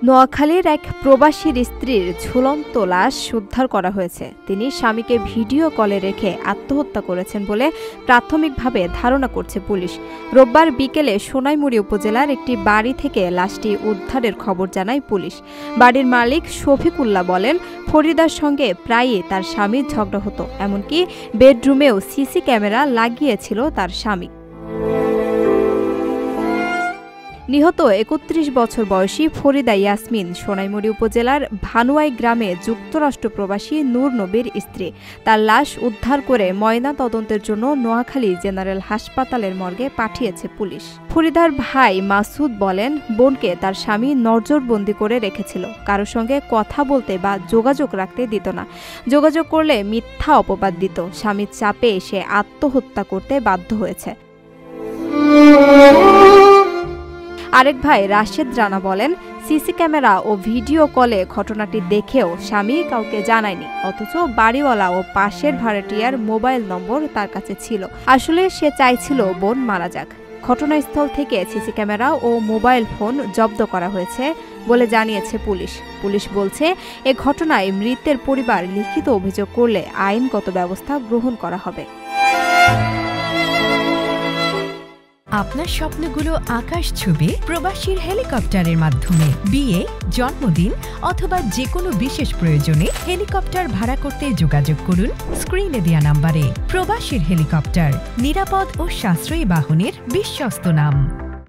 নোয়াখালীর এক প্রবাসীর স্ত্রীর ঝুলন্ত লাশ উদ্ধার করা হয়েছে। তিনি স্বামীকে ভিডিও কলে রেখে আত্মহত্যা করেছেন বলে প্রাথমিকভাবে ধারণা করছে পুলিশ। রোববার বিকেলে সোনাইমুড়ি উপজেলার একটি বাড়ি থেকে লাশটি উদ্ধারের খবর জানায় পুলিশ। বাড়ির মালিক শফিকুল্লাহ বলেন, ফরিদার সঙ্গে প্রায়ই তার স্বামীর ঝগড়া হতো, এমনকি বেডরুমেও সিসি ক্যামেরা লাগিয়েছিল তার স্বামী। নিহত ৩১ বছর বয়সী ফরিদা ইয়াসমিন সোনাইমুড়ি উপজেলার ভানুয়াই গ্রামে যুক্তরাষ্ট্র প্রবাসী নূর নবীর স্ত্রী। তার লাশ উদ্ধার করে ময়না তদন্তের জন্য নোয়াখালী জেনারেল হাসপাতালের মর্গে পাঠিয়েছে পুলিশ। ফরিদার ভাই মাসুদ বলেন, বোনকে তার স্বামী নজরবন্দি করে রেখেছিল, কারো সঙ্গে কথা বলতে বা যোগাযোগ রাখতে দিত না। যোগাযোগ করলে মিথ্যা অপবাদ দিত। স্বামীর চাপে সে আত্মহত্যা করতে বাধ্য হয়েছে। আরেক ভাই রাশেদ রানা বলেন, সিসি ক্যামেরা ও ভিডিও কলে ঘটনাটি দেখেও স্বামী কাউকে জানায়নি, অথচ বাড়িওয়ালা ও পাশের ভাড়াটিয়ার মোবাইল নম্বর তার কাছে ছিল। আসলে সে চাইছিল বোন মারা যাক। ঘটনাস্থল থেকে সিসি ক্যামেরা ও মোবাইল ফোন জব্দ করা হয়েছে বলে জানিয়েছে পুলিশ। পুলিশ বলছে, এ ঘটনায় মৃতের পরিবার লিখিত অভিযোগ করলে আইনগত ব্যবস্থা গ্রহণ করা হবে। আপনার স্বপ্নগুলো আকাশ ছুবে প্রবাসীর হেলিকপ্টারের মাধ্যমে। বিয়ে, জন্মদিন অথবা যে কোনো বিশেষ প্রয়োজনে হেলিকপ্টার ভাড়া করতে যোগাযোগ করুন স্ক্রিনে দেয়া নাম্বারে। প্রবাসীর হেলিকপ্টার, নিরাপদ ও সাশ্রয়ী বাহনের বিশ্বস্ত নাম।